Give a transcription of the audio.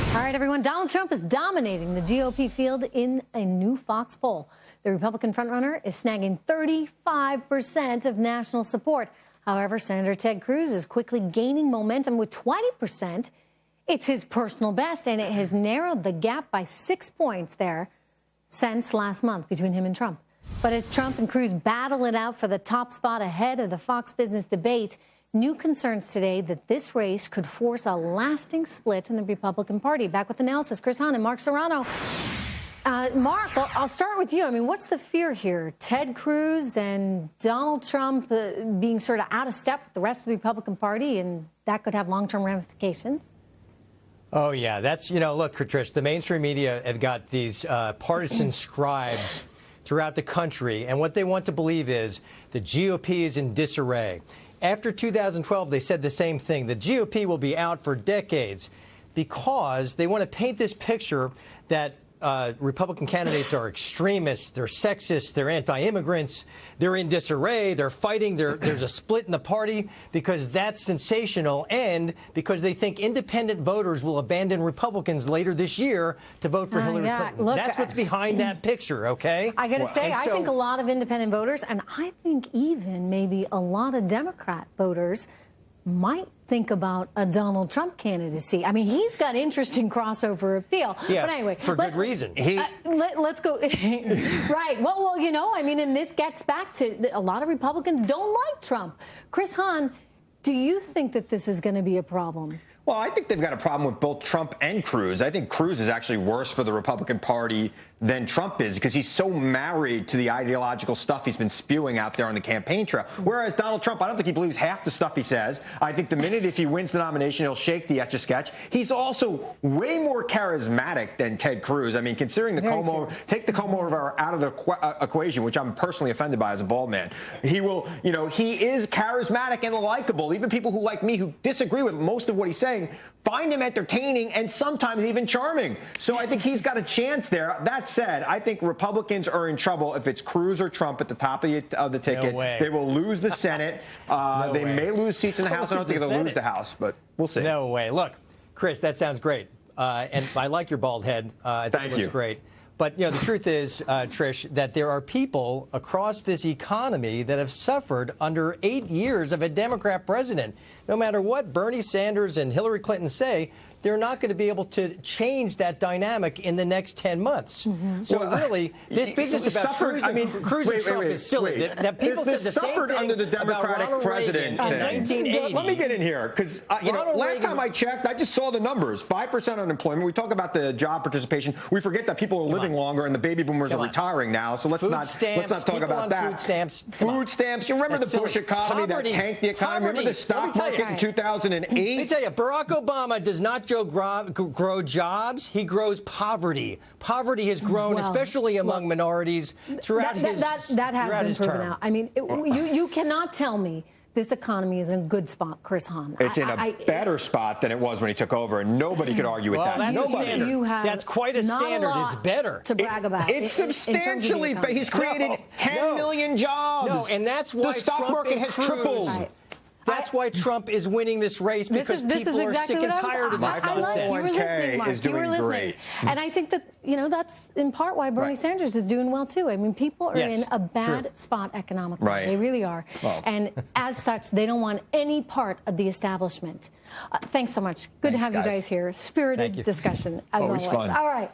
All right, everyone. Donald Trump is dominating the GOP field in a new Fox poll. The Republican frontrunner is snagging 35% of national support. However, Senator Ted Cruz is quickly gaining momentum with 20%. It's his personal best, and it has narrowed the gap by 6 points there since last month between him and Trump. But as Trump and Cruz battle it out for the top spot ahead of the Fox Business debate, new concerns today that this race could force a lasting split in the Republican Party. Back with analysis, Chris Hahn and Mark Serrano. Mark, I'll start with you. I mean, what's the fear here? Ted Cruz and Donald Trump being sort of out of step with the rest of the Republican Party, and that could have long-term ramifications? Oh, yeah. That's, look, Trish, the mainstream media have got these partisan scribes throughout the country, and what they want to believe is the GOP is in disarray. After 2012, they said the same thing. The GOP will be out for decades because they want to paint this picture that Republican candidates are extremists, they're sexist, they're anti-immigrants, they're in disarray, they're fighting, there's a split in the party because that's sensational, and because they think independent voters will abandon Republicans later this year to vote for Hillary Clinton. Look, that's what's behind that picture, okay? I got to say, I think a lot of independent voters, and I think even maybe a lot of Democrat voters, might think about a Donald Trump candidacy. I mean, he's got interesting crossover appeal. Yeah, but anyway, for good reason. Let's go. Right. Well, I mean, and this gets back to a lot of Republicans don't like Trump. Chris Hahn, do you think that this is going to be a problem? Well, I think they've got a problem with both Trump and Cruz. I think Cruz is actually worse for the Republican Party than Trump is because he's so married to the ideological stuff he's been spewing out there on the campaign trail. Whereas Donald Trump, I don't think he believes half the stuff he says. I think the minute if he wins the nomination, he'll shake the Etch-a-Sketch. He's also way more charismatic than Ted Cruz. I mean, considering the take the comb over out of the equation, which I'm personally offended by as a bald man. He will, he is charismatic and likable. Even people who like me, who disagree with most of what he's saying, find him entertaining and sometimes even charming. So I think he's got a chance there. That said, I think Republicans are in trouble if it's Cruz or Trump at the top of the ticket. No way. They will lose the Senate. They may lose seats in the House. I don't think they'll lose the House, but we'll see. No way. Look, Chris, that sounds great. And I like your bald head. I think it looks great. But, the truth is, Trish, that there are people across this economy that have suffered under 8 years of a Democrat president. No matter what Bernie Sanders and Hillary Clinton say, they're not going to be able to change that dynamic in the next 10 months. So really, this business about Cruz and Trump is silly. That people said the same thing under the Democratic president in 1980. Let me get in here, because last time I checked, I just saw the numbers. 5% unemployment. We talk about the job participation. We forget that people are living longer and the baby boomers are retiring now. So let's not talk about that. Food stamps. Food stamps. You remember the Bush economy that tanked the economy? Remember the stock market in 2008? Let me tell you, Barack Obama does not grow jobs. He grows poverty. Poverty has grown, especially among minorities, throughout his term. That has been proven out. I mean, you cannot tell me this economy is in a good spot, Chris Hahn. It's in a better spot than it was when he took over, and nobody could argue with that. That's quite a standard. It's better to brag about. It's substantially. He's created 10 million jobs. No, and that's why the stock market has tripled. Right. That's why Trump is winning this race, because people are sick and tired of this nonsense. 401k is doing great. And I think that, that's in part why Bernie Sanders is doing well, too. I mean, people are in a bad spot economically. They really are. And as such, they don't want any part of the establishment. Thanks so much. Good to have you guys here. Spirited discussion, as always. Fun. All right.